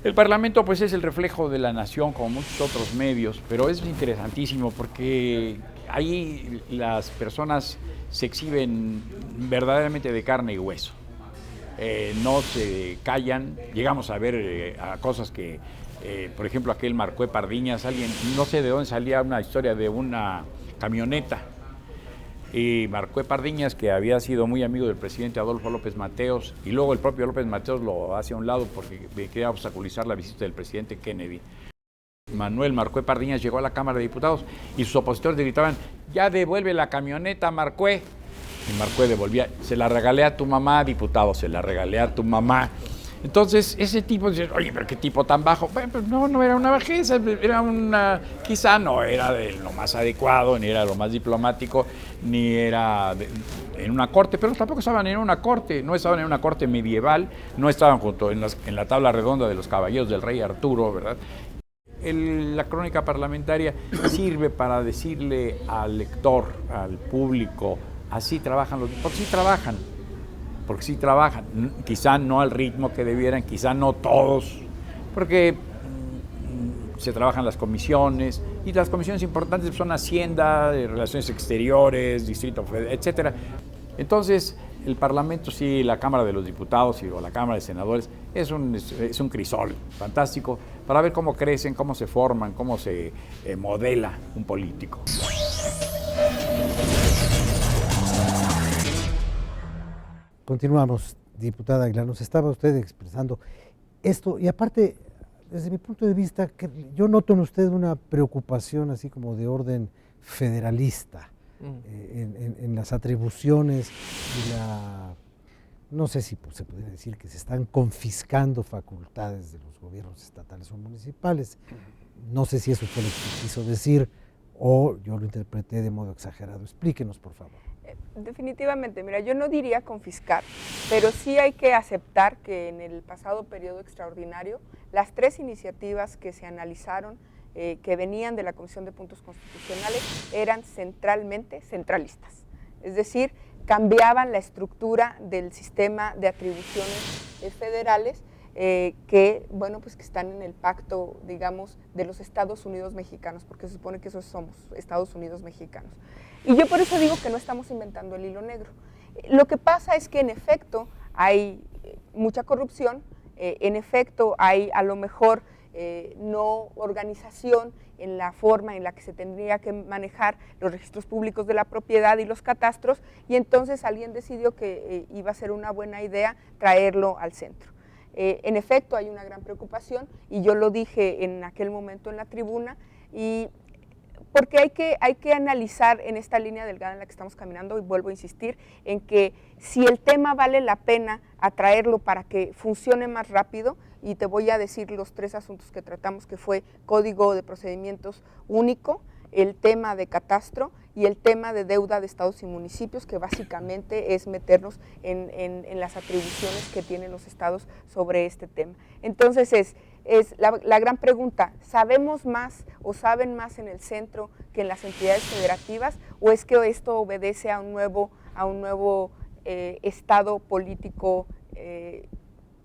El Parlamento pues es el reflejo de la nación como muchos otros medios, pero es interesantísimo porque ahí las personas se exhiben verdaderamente de carne y hueso. No se callan, llegamos a ver a cosas que, por ejemplo, aquel Marcué Pardiñas, alguien, no sé de dónde salía una historia de una camioneta, y Marcué Pardiñas, que había sido muy amigo del presidente Adolfo López Mateos, y luego el propio López Mateos lo hace a un lado porque quería obstaculizar la visita del presidente Kennedy. Manuel Marcué Pardiñas llegó a la Cámara de Diputados y sus opositores gritaban: ya devuelve la camioneta, Marcué. Y Marcué devolvía: se la regalé a tu mamá, diputado, se la regalé a tu mamá. Entonces, ese tipo dice: oye, pero qué tipo tan bajo. Bueno, pues no era una bajeza, era quizá no era de lo más adecuado, ni era lo más diplomático, ni era en una corte, pero tampoco estaban en una corte, no estaban en una corte medieval, no estaban junto en la tabla redonda de los caballeros del rey Arturo, ¿verdad? La crónica parlamentaria sirve para decirle al lector, al público: así trabajan porque sí trabajan, quizá no al ritmo que debieran, quizá no todos, porque se trabajan las comisiones, y las comisiones importantes son Hacienda, Relaciones Exteriores, Distrito Federal, etcétera. Entonces, el Parlamento, sí, la Cámara de los Diputados o la Cámara de Senadores, es un crisol fantástico para ver cómo crecen, cómo se forman, cómo se modela un político. Continuamos, diputada Aguilar, nos estaba usted expresando esto, y aparte, desde mi punto de vista, que yo noto en usted una preocupación así como de orden federalista en las atribuciones y no sé si pues, se podría decir que se están confiscando facultades de los gobiernos estatales o municipales. No sé si eso fue lo que quiso decir o yo lo interpreté de modo exagerado. Explíquenos, por favor. Definitivamente, mira, yo no diría confiscar, pero sí hay que aceptar que en el pasado periodo extraordinario, las 3 iniciativas que se analizaron, que venían de la Comisión de Puntos Constitucionales, eran centralmente centralistas. Es decir, cambiaban la estructura del sistema de atribuciones federales que, bueno, pues que están en el pacto, digamos, de los Estados Unidos mexicanos, porque se supone que esos somos Estados Unidos mexicanos. Y yo por eso digo que no estamos inventando el hilo negro. Lo que pasa es que en efecto hay mucha corrupción, en efecto hay a lo mejor no organización en la forma en la que se tendría que manejar los registros públicos de la propiedad y los catastros, y entonces alguien decidió que iba a ser una buena idea traerlo al centro. En efecto hay una gran preocupación, y yo lo dije en aquel momento en la tribuna, y porque hay que analizar en esta línea delgada en la que estamos caminando, y vuelvo a insistir en que si el tema vale la pena atraerlo para que funcione más rápido, y te voy a decir los 3 asuntos que tratamos, que fue Código de Procedimientos Único, el tema de catastro y el tema de deuda de estados y municipios, que básicamente es meternos en las atribuciones que tienen los estados sobre este tema. Entonces es la gran pregunta: ¿sabemos más o saben más en el centro que en las entidades federativas, o es que esto obedece a un nuevo estado político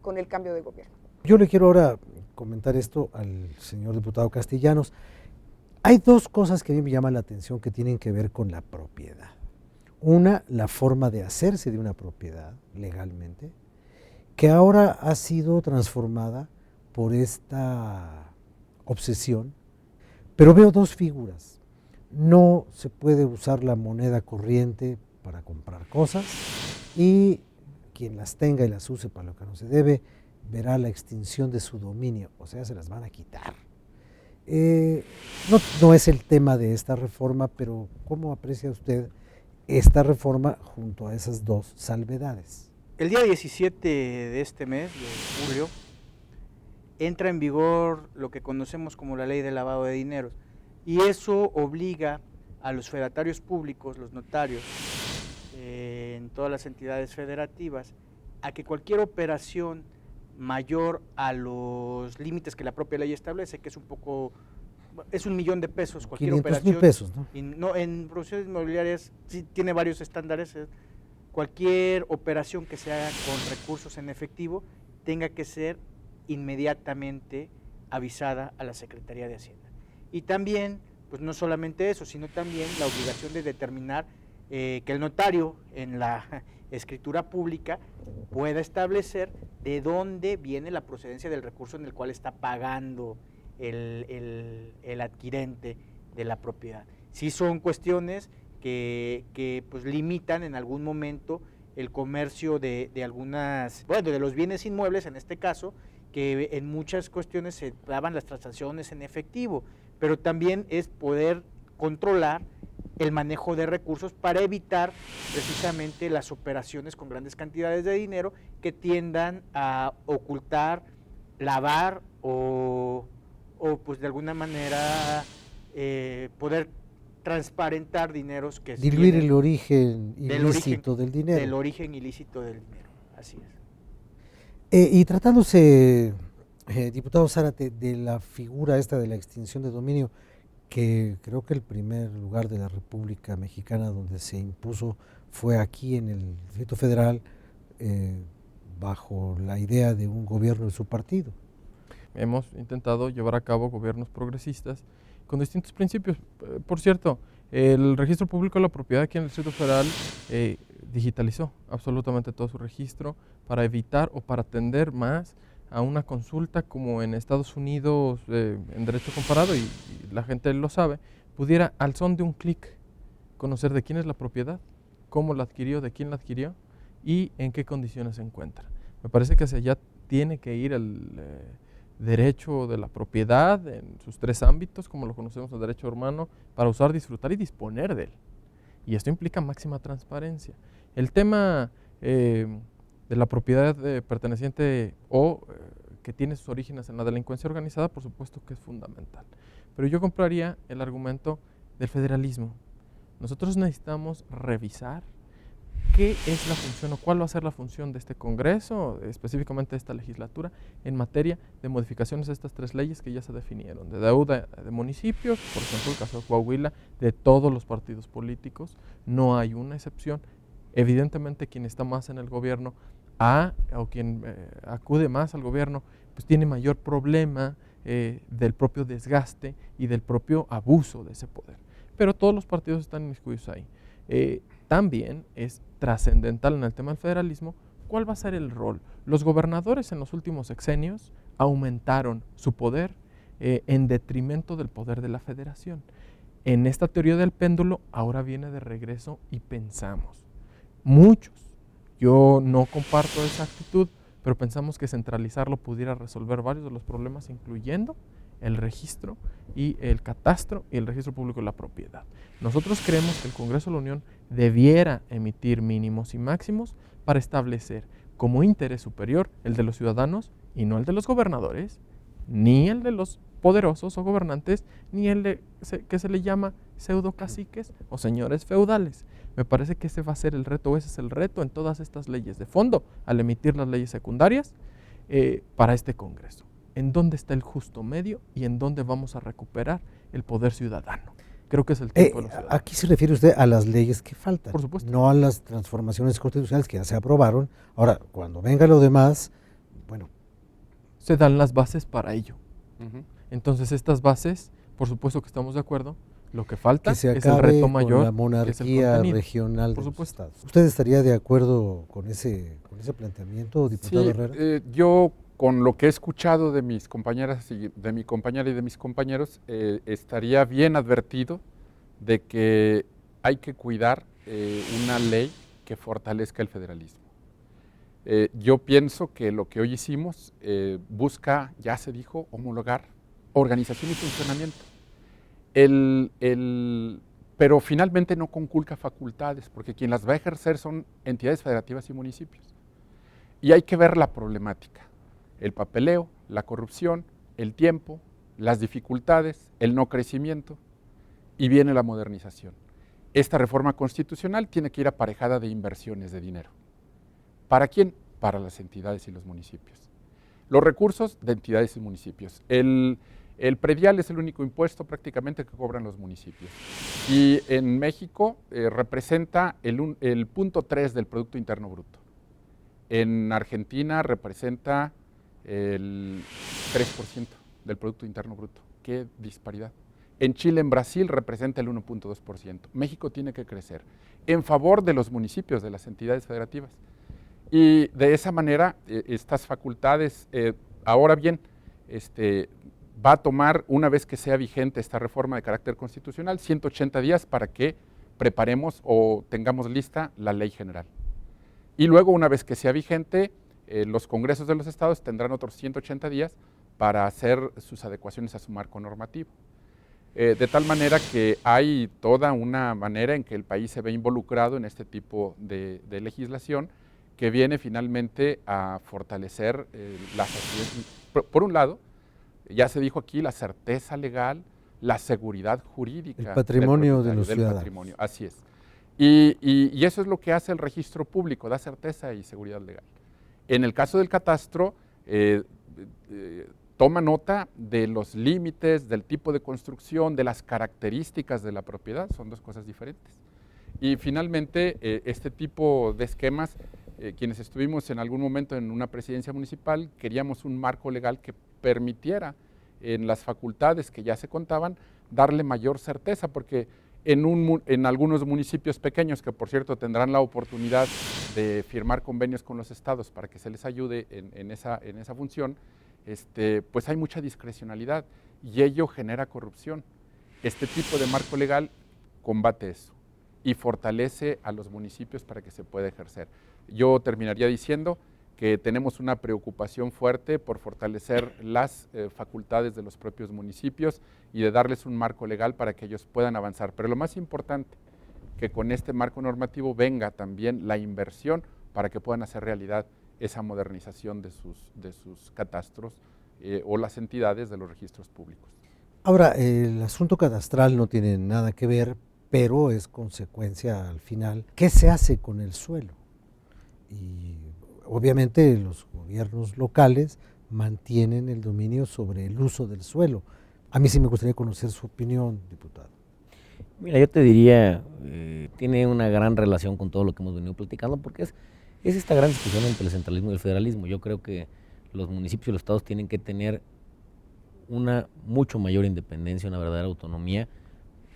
con el cambio de gobierno? Yo le quiero ahora comentar esto al señor diputado Castellanos. Hay 2 cosas que a mí me llaman la atención que tienen que ver con la propiedad. Una, la forma de hacerse de una propiedad legalmente, que ahora ha sido transformada por esta obsesión, pero veo 2 figuras. No se puede usar la moneda corriente para comprar cosas, y quien las tenga y las use para lo que no se debe, verá la extinción de su dominio, o sea, se las van a quitar. No es el tema de esta reforma, pero ¿cómo aprecia usted esta reforma junto a esas 2 salvedades? El día 17 de este mes, de julio, entra en vigor lo que conocemos como la ley de lavado de dinero, y eso obliga a los fedatarios públicos, los notarios, en todas las entidades federativas, a que cualquier operación mayor a los límites que la propia ley establece, que es es 1 millón de pesos, cualquier 500,000 operación. pesos, ¿no? Y no, en promociones inmobiliarias sí tiene varios estándares. Cualquier operación que se haga con recursos en efectivo tenga que ser inmediatamente avisada a la Secretaría de Hacienda. Y también, pues no solamente eso, sino también la obligación de determinar que el notario en la escritura pública pueda establecer de dónde viene la procedencia del recurso en el cual está pagando el adquirente de la propiedad. Sí son cuestiones que pues limitan en algún momento el comercio de algunas, bueno, de los bienes inmuebles en este caso, que en muchas cuestiones se daban las transacciones en efectivo, pero también es poder controlar el manejo de recursos para evitar precisamente las operaciones con grandes cantidades de dinero que tiendan a ocultar, lavar o pues de alguna manera poder transparentar dineros que diluir el origen ilícito del dinero. Del origen ilícito del dinero, así es. Y tratándose, diputado Zárate, de la figura esta de la extinción de dominio, que creo que el primer lugar de la República Mexicana donde se impuso fue aquí en el Distrito Federal, bajo la idea de un gobierno de su partido. Hemos intentado llevar a cabo gobiernos progresistas con distintos principios. Por cierto, el registro público de la propiedad aquí en el Distrito Federal digitalizó absolutamente todo su registro para evitar o para atender más a una consulta como en Estados Unidos en derecho comparado, y la gente lo sabe, pudiera al son de un clic conocer de quién es la propiedad, cómo la adquirió, de quién la adquirió y en qué condiciones se encuentra. Me parece que hacia allá tiene que ir el derecho de la propiedad en sus tres ámbitos, como lo conocemos el derecho humano, para usar, disfrutar y disponer de él. Y esto implica máxima transparencia. El tema de la propiedad perteneciente o que tiene sus orígenes en la delincuencia organizada, por supuesto que es fundamental. Pero yo compraría el argumento del federalismo. Nosotros necesitamos revisar qué es la función o cuál va a ser la función de este Congreso, específicamente de esta legislatura, en materia de modificaciones de estas tres leyes que ya se definieron, de deuda de municipios, por ejemplo el caso de Coahuila, de todos los partidos políticos, no hay una excepción. Evidentemente quien está más en el gobierno o quien acude más al gobierno, pues tiene mayor problema del propio desgaste y del propio abuso de ese poder. Pero todos los partidos están inmiscuidos ahí. También es trascendental en el tema del federalismo cuál va a ser el rol. Los gobernadores en los últimos sexenios aumentaron su poder en detrimento del poder de la federación. En esta teoría del péndulo ahora viene de regreso y pensamos, muchos, yo no comparto esa actitud, pero pensamos que centralizarlo pudiera resolver varios de los problemas, incluyendo el registro y el catastro y el registro público de la propiedad. Nosotros creemos que el Congreso de la Unión debiera emitir mínimos y máximos para establecer como interés superior el de los ciudadanos y no el de los gobernadores, ni el de los poderosos o gobernantes, ni el de que se le llama pseudo caciques o señores feudales. Me parece que ese va a ser el reto, ese es el reto en todas estas leyes de fondo, al emitir las leyes secundarias para este Congreso. ¿En dónde está el justo medio y en dónde vamos a recuperar el poder ciudadano? Creo que es el tiempo de los ciudadanos. Aquí se refiere usted a las leyes que faltan, por supuesto, no a las transformaciones constitucionales que ya se aprobaron. Ahora, cuando venga lo demás, bueno, se dan las bases para ello. Entonces estas bases, por supuesto que estamos de acuerdo, lo que falta que se es el reto mayor, la monarquía regional de los estados. ¿Usted estaría de acuerdo con ese planteamiento, diputado Herrera? Yo, con lo que he escuchado de mis compañeras y de mi compañera y de mis compañeros, estaría bien advertido de que hay que cuidar una ley que fortalezca el federalismo. Yo pienso que lo que hoy hicimos busca, ya se dijo, homologar organización y funcionamiento. Pero finalmente no conculca facultades, porque quien las va a ejercer son entidades federativas y municipios. Y hay que ver la problemática, el papeleo, la corrupción, el tiempo, las dificultades, el no crecimiento, y viene la modernización. Esta reforma constitucional tiene que ir aparejada de inversiones de dinero. ¿Para quién? Para las entidades y los municipios. Los recursos de entidades y municipios. El predial es el único impuesto prácticamente que cobran los municipios. Y en México representa el 0.3 del Producto Interno Bruto. En Argentina representa el 3% del Producto Interno Bruto. ¡Qué disparidad! En Chile, en Brasil representa el 1.2%. México tiene que crecer en favor de los municipios, de las entidades federativas. Y de esa manera, estas facultades, ahora bien, va a tomar, una vez que sea vigente esta reforma de carácter constitucional, 180 días para que preparemos o tengamos lista la ley general. Y luego, una vez que sea vigente, los congresos de los estados tendrán otros 180 días para hacer sus adecuaciones a su marco normativo. De tal manera que hay toda una manera en que el país se ve involucrado en este tipo de legislación que viene finalmente a fortalecer las actividades. Por un lado, ya se dijo aquí, la certeza legal, la seguridad jurídica. El patrimonio de los ciudadanos. Patrimonio, así es. Y eso es lo que hace el registro público, da certeza y seguridad legal. En el caso del catastro, toma nota de los límites, del tipo de construcción, de las características de la propiedad, son dos cosas diferentes. Y finalmente, este tipo de esquemas, quienes estuvimos en algún momento en una presidencia municipal, queríamos un marco legal que permitiera en las facultades que ya se contaban, darle mayor certeza, porque en algunos municipios pequeños, que por cierto tendrán la oportunidad de firmar convenios con los estados para que se les ayude en esa función, pues hay mucha discrecionalidad y ello genera corrupción. Este tipo de marco legal combate eso y fortalece a los municipios para que se pueda ejercer. Yo terminaría diciendo que tenemos una preocupación fuerte por fortalecer las facultades de los propios municipios y de darles un marco legal para que ellos puedan avanzar. Pero lo más importante, que con este marco normativo venga también la inversión para que puedan hacer realidad esa modernización de sus catastros o las entidades de los registros públicos. Ahora, el asunto cadastral no tiene nada que ver, pero es consecuencia al final. ¿Qué se hace con el suelo? Y obviamente los gobiernos locales mantienen el dominio sobre el uso del suelo. A mí sí me gustaría conocer su opinión, diputado. Mira, yo te diría, tiene una gran relación con todo lo que hemos venido platicando, porque es esta gran discusión entre el centralismo y el federalismo. Yo creo que los municipios y los estados tienen que tener una mucho mayor independencia, una verdadera autonomía.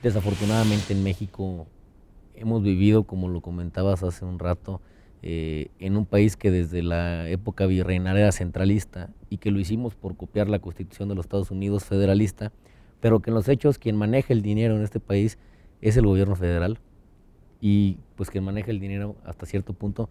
Desafortunadamente en México hemos vivido, como lo comentabas hace un rato, en un país que desde la época virreinaria era centralista y que lo hicimos por copiar la Constitución de los Estados Unidos federalista, pero que en los hechos quien maneja el dinero en este país es el gobierno federal y pues quien maneja el dinero hasta cierto punto.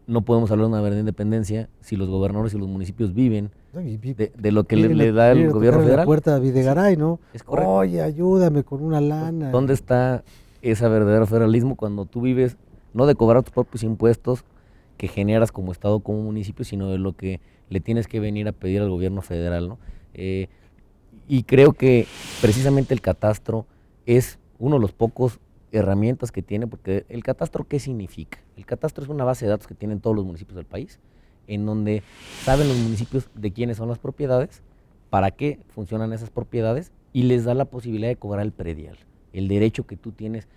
No podemos hablar de una verdadera independencia si los gobernadores y los municipios viven de lo que le da el gobierno federal. La puerta de Videgaray, ¿no? Es correcto. Oye, ayúdame con una lana. ¿Dónde está ese verdadero federalismo cuando tú vives no de cobrar tus propios impuestos que generas como estado, como municipio, sino de lo que le tienes que venir a pedir al gobierno federal, ¿no? Y creo que precisamente el catastro es uno de los pocos herramientas que tiene, porque el catastro, ¿qué significa? El catastro es una base de datos que tienen todos los municipios del país, en donde saben los municipios de quiénes son las propiedades, para qué funcionan esas propiedades, y les da la posibilidad de cobrar el predial. El derecho que tú tienes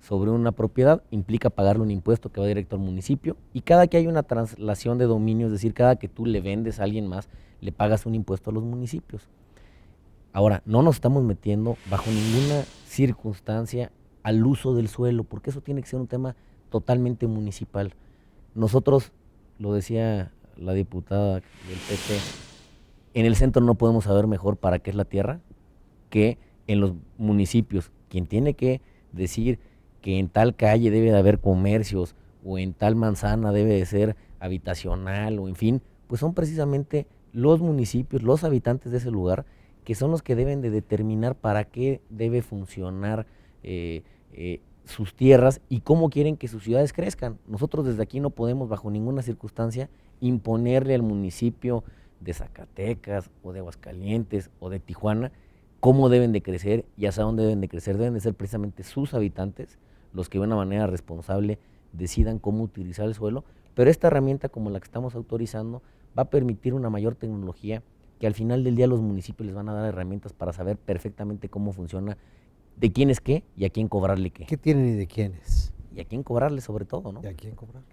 sobre una propiedad implica pagarle un impuesto que va directo al municipio, y cada que hay una traslación de dominio, es decir, cada que tú le vendes a alguien más, le pagas un impuesto a los municipios. Ahora, no nos estamos metiendo bajo ninguna circunstancia al uso del suelo, porque eso tiene que ser un tema totalmente municipal. Nosotros, lo decía la diputada del PP, en el centro no podemos saber mejor para qué es la tierra que en los municipios. Quien tiene que decir que en tal calle debe de haber comercios o en tal manzana debe de ser habitacional o en fin, pues son precisamente los municipios, los habitantes de ese lugar, que son los que deben de determinar para qué debe funcionar sus tierras y cómo quieren que sus ciudades crezcan. Nosotros desde aquí no podemos bajo ninguna circunstancia imponerle al municipio de Zacatecas o de Aguascalientes o de Tijuana cómo deben de crecer y hacia dónde deben de crecer. Deben de ser precisamente sus habitantes los que de una manera responsable decidan cómo utilizar el suelo, pero esta herramienta como la que estamos autorizando va a permitir una mayor tecnología que al final del día los municipios les van a dar herramientas para saber perfectamente cómo funciona, de quién es qué y a quién cobrarle qué. ¿Qué tienen y de quiénes? Y a quién cobrarle sobre todo, ¿no? ¿Y a quién cobrarle?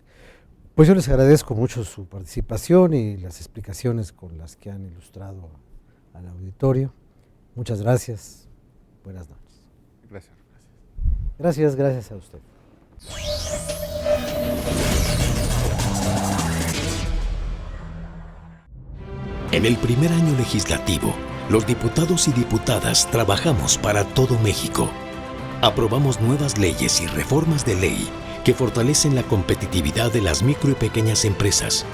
Pues yo les agradezco mucho su participación y las explicaciones con las que han ilustrado al auditorio. Muchas gracias. Buenas noches. Gracias. Gracias a usted. En el primer año legislativo, los diputados y diputadas trabajamos para todo México. Aprobamos nuevas leyes y reformas de ley que fortalecen la competitividad de las micro y pequeñas empresas,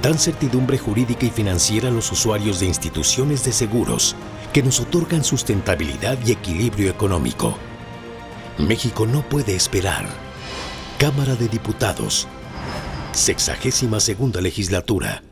dan certidumbre jurídica y financiera a los usuarios de instituciones de seguros que nos otorgan sustentabilidad y equilibrio económico. México no puede esperar. Cámara de Diputados, 62ª legislatura.